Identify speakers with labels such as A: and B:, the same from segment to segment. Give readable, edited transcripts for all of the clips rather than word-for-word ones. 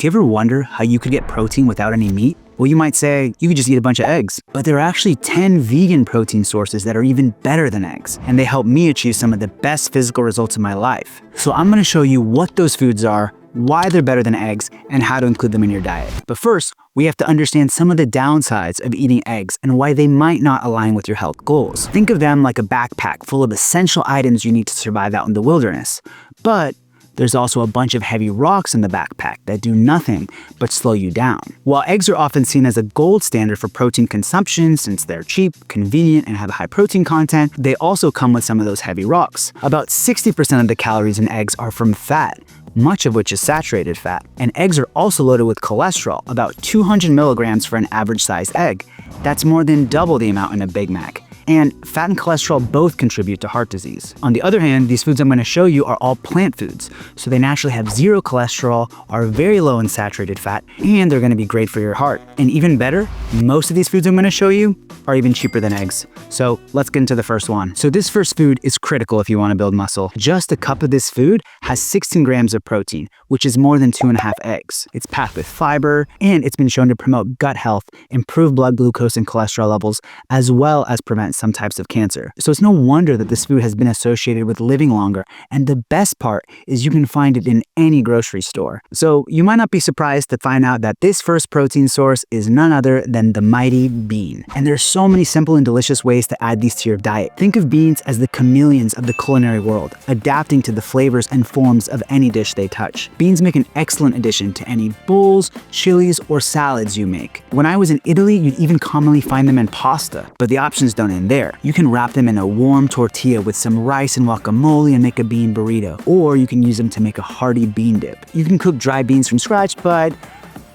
A: Do you ever wonder how you could get protein without any meat? Well, you might say, you could just eat a bunch of eggs. But there are actually 10 vegan protein sources that are even better than eggs, and they help me achieve some of the best physical results in my life. So I'm gonna show you what those foods are, why they're better than eggs, and how to include them in your diet. But first, we have to understand some of the downsides of eating eggs and why they might not align with your health goals. Think of them like a backpack full of essential items you need to survive out in the wilderness. But there's also a bunch of heavy rocks in the backpack that do nothing but slow you down. While eggs are often seen as a gold standard for protein consumption since they're cheap, convenient, and have a high protein content, they also come with some of those heavy rocks. About 60% of the calories in eggs are from fat, much of which is saturated fat. And eggs are also loaded with cholesterol, about 200 milligrams for an average-sized egg. That's more than double the amount in a Big Mac. And fat and cholesterol both contribute to heart disease. On the other hand, these foods I'm going to show you are all plant foods, so they naturally have zero cholesterol, are very low in saturated fat, and they're going to be great for your heart. And even better, most of these foods I'm going to show you are even cheaper than eggs. So let's get into the first one. So this first food is critical if you want to build muscle. Just a cup of this food has 16 grams of protein, which is more than 2.5 eggs. It's packed with fiber, and it's been shown to promote gut health, improve blood glucose and cholesterol levels, as well as prevent some types of cancer. So it's no wonder that this food has been associated with living longer, and the best part is you can find it in any grocery store. So you might not be surprised to find out that this first protein source is none other than the mighty bean. And there's so many simple and delicious ways to add these to your diet. Think of beans as the chameleons of the culinary world, adapting to the flavors and forms of any dish they touch. Beans make an excellent addition to any bowls, chilies, or salads you make. When I was in Italy, you'd even commonly find them in pasta, but the options don't end there. You can wrap them in a warm tortilla with some rice and guacamole and make a bean burrito, or you can use them to make a hearty bean dip. You can cook dry beans from scratch, but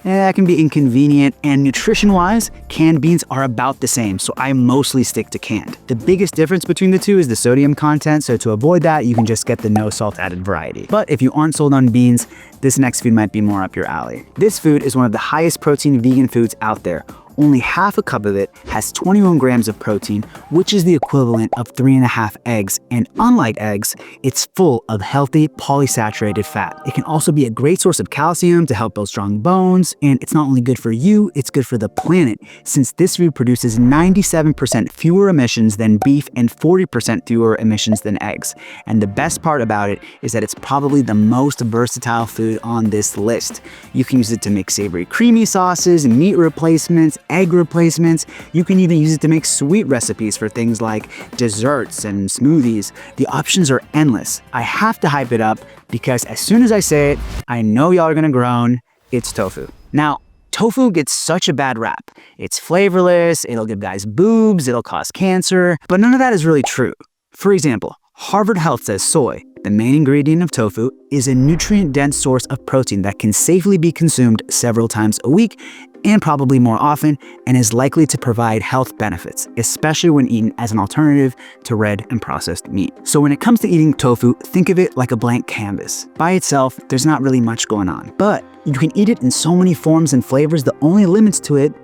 A: that can be inconvenient, and nutrition-wise, canned beans are about the same, so I mostly stick to canned. The biggest difference between the two is the sodium content, so to avoid that, you can just get the no salt added variety. But if you aren't sold on beans, this next food might be more up your alley. This food is one of the highest protein vegan foods out there. Only half a cup of it has 21 grams of protein, which is the equivalent of 3.5 eggs. And unlike eggs, it's full of healthy polysaturated fat. It can also be a great source of calcium to help build strong bones. And it's not only good for you, it's good for the planet, since this food produces 97% fewer emissions than beef and 40% fewer emissions than eggs. And the best part about it is that it's probably the most versatile food on this list. You can use it to make savory creamy sauces, meat replacements, egg replacements. You can even use it to make sweet recipes for things like desserts and smoothies. The options are endless. I have to hype it up because as soon as I say it, I know y'all are gonna groan. It's tofu. Now, tofu gets such a bad rap. It's flavorless, it'll give guys boobs, it'll cause cancer, but none of that is really true. For example, Harvard Health says soy, the main ingredient of tofu, is a nutrient-dense source of protein that can safely be consumed several times a week and probably more often, and is likely to provide health benefits, especially when eaten as an alternative to red and processed meat. So when it comes to eating tofu, think of it like a blank canvas. By itself, there's not really much going on, but you can eat it in so many forms and flavors. The only limits to it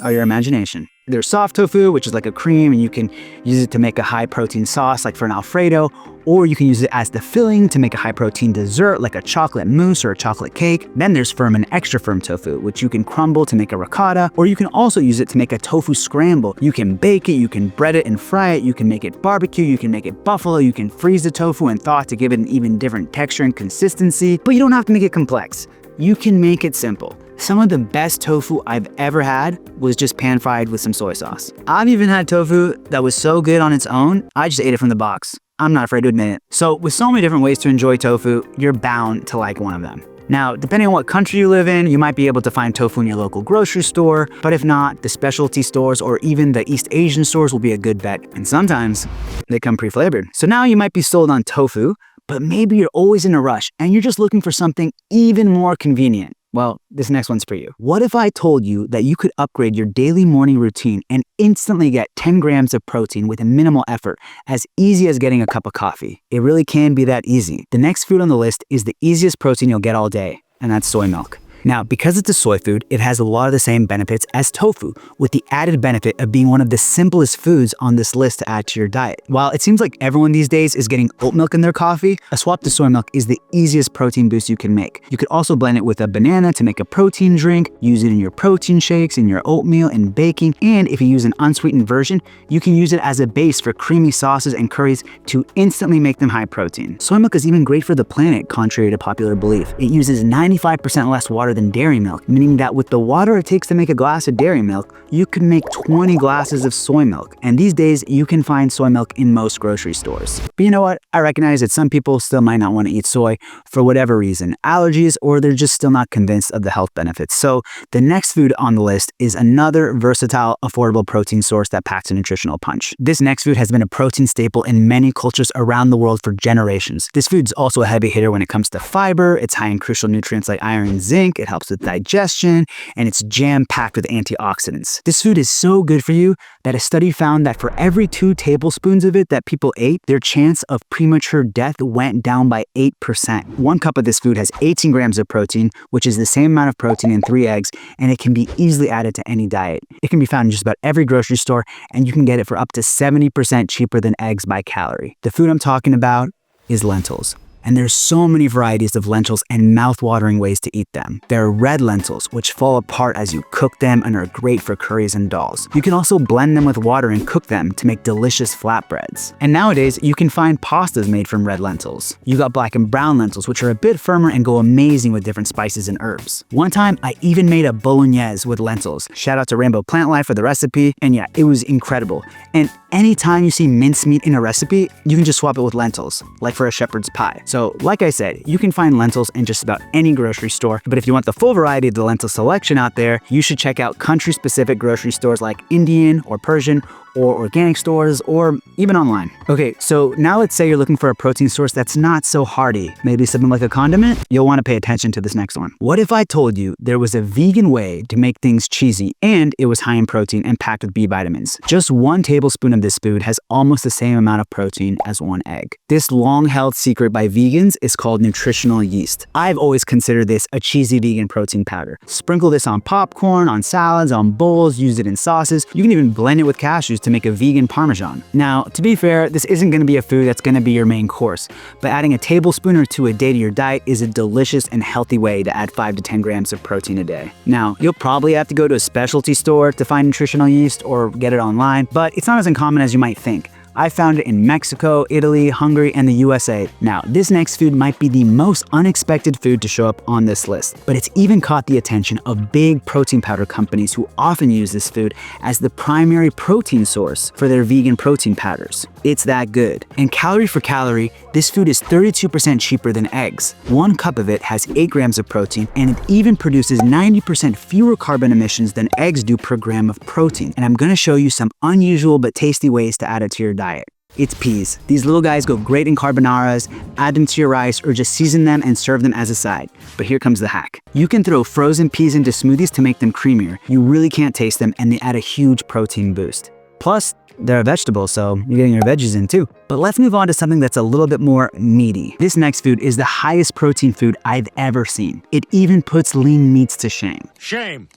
A: are your imagination. There's soft tofu, which is like a cream, and you can use it to make a high protein sauce like for an Alfredo, or you can use it as the filling to make a high protein dessert like a chocolate mousse or a chocolate cake. Then there's firm and extra firm tofu, which you can crumble to make a ricotta, or you can also use it to make a tofu scramble. You can bake it, you can bread it and fry it, you can make it barbecue, you can make it buffalo, you can freeze the tofu and thaw it to give it an even different texture and consistency, but you don't have to make it complex. You can make it simple. Some of the best tofu I've ever had was just pan-fried with some soy sauce. I've even had tofu that was so good on its own, I just ate it from the box. I'm not afraid to admit it. So with so many different ways to enjoy tofu, you're bound to like one of them. Now, depending on what country you live in, you might be able to find tofu in your local grocery store, but if not, the specialty stores or even the East Asian stores will be a good bet. And sometimes they come pre-flavored. So now you might be sold on tofu, but maybe you're always in a rush and you're just looking for something even more convenient. Well, this next one's for you. What if I told you that you could upgrade your daily morning routine and instantly get 10 grams of protein with a minimal effort, as easy as getting a cup of coffee? It really can be that easy. The next food on the list is the easiest protein you'll get all day, and that's soy milk. Now, because it's a soy food, it has a lot of the same benefits as tofu, with the added benefit of being one of the simplest foods on this list to add to your diet. While it seems like everyone these days is getting oat milk in their coffee, a swap to soy milk is the easiest protein boost you can make. You could also blend it with a banana to make a protein drink, use it in your protein shakes, in your oatmeal, in baking, and if you use an unsweetened version, you can use it as a base for creamy sauces and curries to instantly make them high protein. Soy milk is even great for the planet, contrary to popular belief. It uses 95% less water than dairy milk, meaning that with the water it takes to make a glass of dairy milk, you can make 20 glasses of soy milk. And these days, you can find soy milk in most grocery stores. But you know what? I recognize that some people still might not want to eat soy for whatever reason, allergies, or they're just still not convinced of the health benefits. So the next food on the list is another versatile, affordable protein source that packs a nutritional punch. This next food has been a protein staple in many cultures around the world for generations. This food's also a heavy hitter when it comes to fiber. It's high in crucial nutrients like iron and zinc. It helps with digestion, and it's jam-packed with antioxidants. This food is so good for you that a study found that for every 2 tablespoons of it that people ate, their chance of premature death went down by 8%. 1 cup of this food has 18 grams of protein, which is the same amount of protein in 3 eggs, and it can be easily added to any diet. It can be found in just about every grocery store, and you can get it for up to 70% cheaper than eggs by calorie. The food I'm talking about is lentils. And there's so many varieties of lentils and mouth-watering ways to eat them. There are red lentils, which fall apart as you cook them and are great for curries and dals. You can also blend them with water and cook them to make delicious flatbreads. And nowadays, you can find pastas made from red lentils. You got black and brown lentils, which are a bit firmer and go amazing with different spices and herbs. One time, I even made a bolognese with lentils. Shout out to Rainbow Plant Life for the recipe. And yeah, it was incredible. And anytime you see mincemeat in a recipe, you can just swap it with lentils, like for a shepherd's pie. So like I said, you can find lentils in just about any grocery store, but if you want the full variety of the lentil selection out there, you should check out country-specific grocery stores like Indian or Persian or organic stores, or even online. Okay, so now let's say you're looking for a protein source that's not so hearty, maybe something like a condiment. You'll want to pay attention to this next one. What if I told you there was a vegan way to make things cheesy and it was high in protein and packed with B vitamins? Just 1 tablespoon of this food has almost the same amount of protein as 1 egg. This long-held secret by vegans is called nutritional yeast. I've always considered this a cheesy vegan protein powder. Sprinkle this on popcorn, on salads, on bowls, use it in sauces. You can even blend it with cashews to make a vegan parmesan. Now, to be fair, this isn't going to be a food that's going to be your main course, but adding a tablespoon or 2 a day to your diet is a delicious and healthy way to add 5 to 10 grams of protein a day. Now, you'll probably have to go to a specialty store to find nutritional yeast or get it online, but it's not as uncommon as you might think. I found it in Mexico, Italy, Hungary, and the USA. Now, this next food might be the most unexpected food to show up on this list, but it's even caught the attention of big protein powder companies who often use this food as the primary protein source for their vegan protein powders. It's that good. And calorie for calorie, this food is 32% cheaper than eggs. 1 cup of it has 8 grams of protein, and it even produces 90% fewer carbon emissions than eggs do per gram of protein. And I'm gonna show you some unusual but tasty ways to add it to your diet. It's peas. These little guys go great in carbonaras, add them to your rice, or just season them and serve them as a side. But here comes the hack. You can throw frozen peas into smoothies to make them creamier. You really can't taste them, and they add a huge protein boost. Plus, they're a vegetable, so you're getting your veggies in too. But let's move on to something that's a little bit more meaty. This next food is the highest protein food I've ever seen. It even puts lean meats to shame.
B: Shame.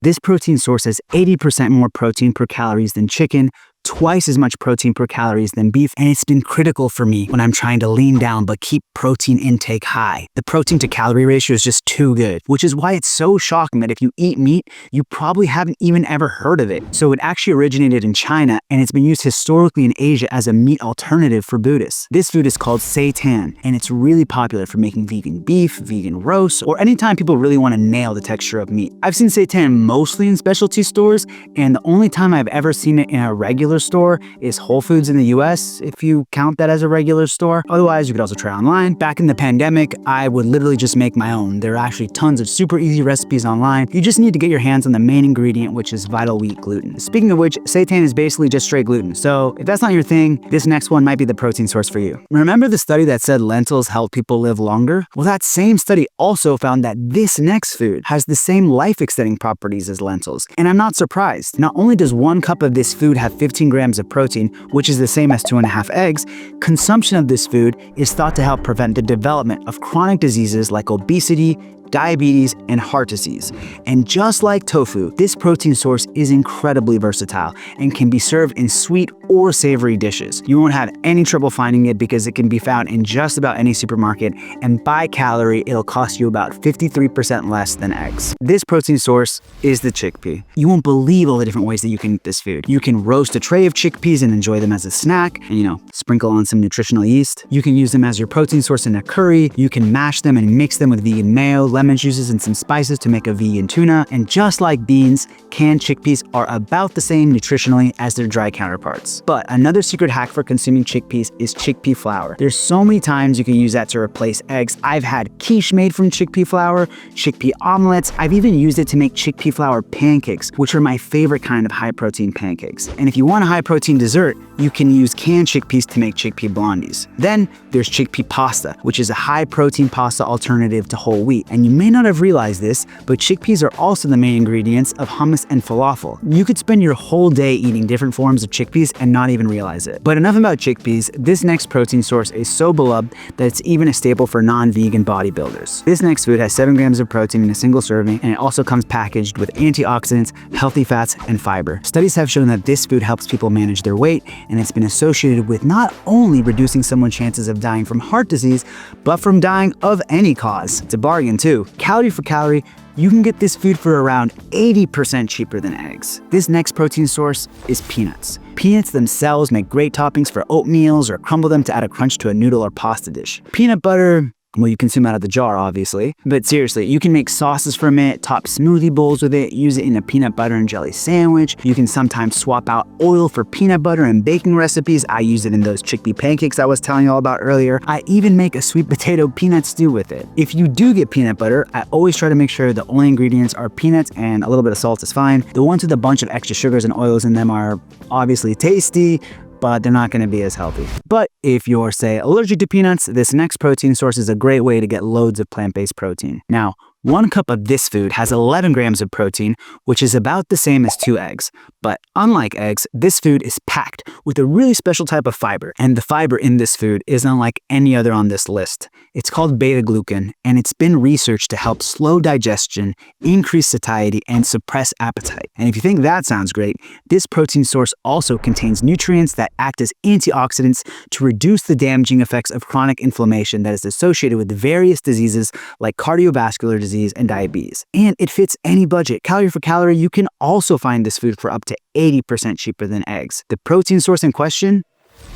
A: This protein source has 80% more protein per calories than chicken, twice as much protein per calories than beef, and it's been critical for me when I'm trying to lean down but keep protein intake high. The protein to calorie ratio is just too good, which is why it's so shocking that if you eat meat, you probably haven't even ever heard of it. So it actually originated in China, and it's been used historically in Asia as a meat alternative for Buddhists. This food is called Seitan, and it's really popular for making vegan beef, vegan roasts, or anytime people really want to nail the texture of meat. I've seen Seitan mostly in specialty stores, and the only time I've ever seen it in a regular store is Whole Foods in the US, if you count that as a regular store. Otherwise, you could also try online. Back in the pandemic, I would literally just make my own. There are actually tons of super easy recipes online. You just need to get your hands on the main ingredient, which is vital wheat gluten. Speaking of which, seitan is basically just straight gluten. So if that's not your thing, this next one might be the protein source for you. Remember the study that said lentils help people live longer? Well, that same study also found that this next food has the same life-extending properties as lentils. And I'm not surprised. Not only does 1 cup of this food have 15 grams of protein, which is the same as 2.5 eggs, consumption of this food is thought to help prevent the development of chronic diseases like obesity diabetes, and heart disease. And just like tofu, this protein source is incredibly versatile and can be served in sweet or savory dishes. You won't have any trouble finding it because it can be found in just about any supermarket, and by calorie, it'll cost you about 53% less than eggs. This protein source is the chickpea. You won't believe all the different ways that you can eat this food. You can roast a tray of chickpeas and enjoy them as a snack, and sprinkle on some nutritional yeast. You can use them as your protein source in a curry. You can mash them and mix them with vegan mayo, lemon juices, and some spices to make a vegan tuna. And just like beans, canned chickpeas are about the same nutritionally as their dry counterparts. But another secret hack for consuming chickpeas is chickpea flour. There's so many times you can use that to replace eggs. I've had quiche made from chickpea flour, chickpea omelets. I've even used it to make chickpea flour pancakes, which are my favorite kind of high-protein pancakes. And if you want a high-protein dessert, you can use canned chickpeas to make chickpea blondies. Then there's chickpea pasta, which is a high-protein pasta alternative to whole wheat. And you may not have realized this, but chickpeas are also the main ingredients of hummus and falafel. You could spend your whole day eating different forms of chickpeas and not even realize it. But enough about chickpeas. This next protein source is so beloved that it's even a staple for non-vegan bodybuilders. This next food has 7 grams of protein in a single serving, and it also comes packaged with antioxidants, healthy fats, and fiber. Studies have shown that this food helps people manage their weight, and it's been associated with not only reducing someone's chances of dying from heart disease, but from dying of any cause. It's a bargain too. Calorie for calorie, you can get this food for around 80% cheaper than eggs. This next protein source is peanuts. Peanuts themselves make great toppings for oatmeals or crumble them to add a crunch to a noodle or pasta dish. Peanut butter, well, you consume out of the jar, obviously. But seriously, you can make sauces from it, top smoothie bowls with it, use it in a peanut butter and jelly sandwich. You can sometimes swap out oil for peanut butter in baking recipes. I use it in those chickpea pancakes I was telling you all about earlier. I even make a sweet potato peanut stew with it. If you do get peanut butter, I always try to make sure the only ingredients are peanuts and a little bit of salt is fine. The ones with a bunch of extra sugars and oils in them are obviously tasty, but they're not going to be as healthy. But if you're, say, allergic to peanuts, this next protein source is a great way to get loads of plant-based protein. Now, 1 cup of this food has 11 grams of protein, which is about the same as 2 eggs. But unlike eggs, this food is packed with a really special type of fiber, and the fiber in this food is unlike any other on this list. It's called beta-glucan, and it's been researched to help slow digestion, increase satiety, and suppress appetite. And if you think that sounds great, this protein source also contains nutrients that act as antioxidants to reduce the damaging effects of chronic inflammation that is associated with various diseases like cardiovascular disease and diabetes. And it fits any budget. Calorie for calorie, you can also find this food for up to 80% cheaper than eggs. The protein source in question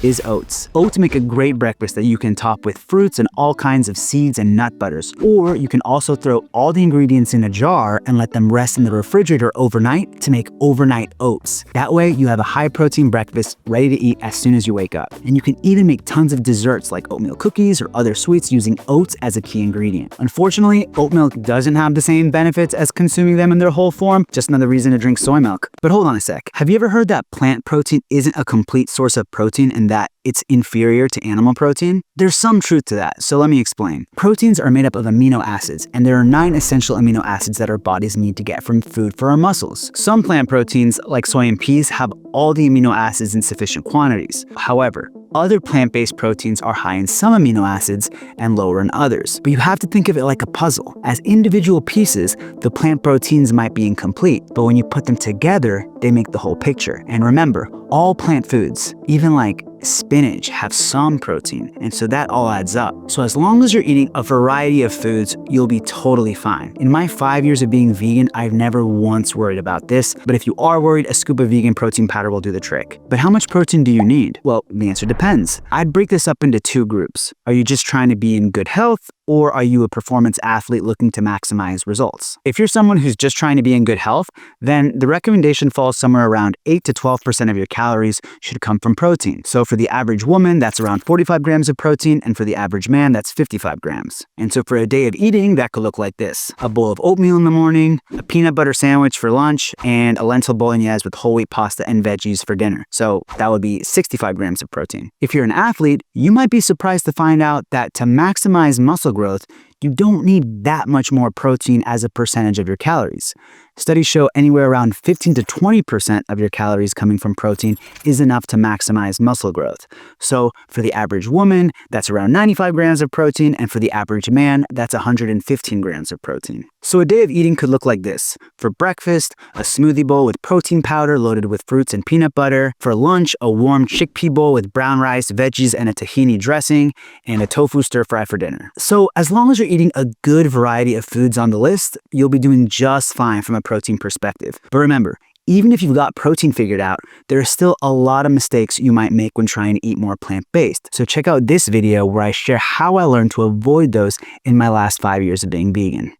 A: is oats. Oats make a great breakfast that you can top with fruits and all kinds of seeds and nut butters. Or you can also throw all the ingredients in a jar and let them rest in the refrigerator overnight to make overnight oats. That way you have a high protein breakfast ready to eat as soon as you wake up. And you can even make tons of desserts like oatmeal cookies or other sweets using oats as a key ingredient. Unfortunately, oat milk doesn't have the same benefits as consuming them in their whole form, just another reason to drink soy milk. But hold on a sec. Have you ever heard that plant protein isn't a complete source of protein and that it's inferior to animal protein? There's some truth to that, so let me explain. Proteins are made up of amino acids, and there are 9 essential amino acids that our bodies need to get from food for our muscles. Some plant proteins, like soy and peas, have all the amino acids in sufficient quantities. However, other plant-based proteins are high in some amino acids and lower in others. But you have to think of it like a puzzle. As individual pieces, the plant proteins might be incomplete, but when you put them together, they make the whole picture. And remember, all plant foods, even like spinach, have some protein, and so that all adds up. So as long as you're eating a variety of foods, you'll be totally fine. In my 5 years of being vegan, I've never once worried about this, but if you are worried, a scoop of vegan protein powder will do the trick. But how much protein do you need? Well, the answer depends. I'd break this up into 2 groups. Are you just trying to be in good health, or are you a performance athlete looking to maximize results? If you're someone who's just trying to be in good health, then the recommendation falls somewhere around 8 to 12% of your calories should come from protein. So for the average woman, that's around 45 grams of protein, and for the average man, that's 55 grams. And so for a day of eating, that could look like this: a bowl of oatmeal in the morning, a peanut butter sandwich for lunch, and a lentil bolognese with whole wheat pasta and veggies for dinner. So that would be 65 grams of protein. If you're an athlete, you might be surprised to find out that to maximize muscle growth, you don't need that much more protein as a percentage of your calories. Studies show anywhere around 15 to 20% of your calories coming from protein is enough to maximize muscle growth. So for the average woman, that's around 95 grams of protein, and for the average man, that's 115 grams of protein. So a day of eating could look like this. For breakfast, a smoothie bowl with protein powder loaded with fruits and peanut butter. For lunch, a warm chickpea bowl with brown rice, veggies, and a tahini dressing, and a tofu stir fry for dinner. So as long as you're eating a good variety of foods on the list, you'll be doing just fine from a protein perspective. But remember, even if you've got protein figured out, there are still a lot of mistakes you might make when trying to eat more plant-based. So check out this video where I share how I learned to avoid those in my last 5 years of being vegan.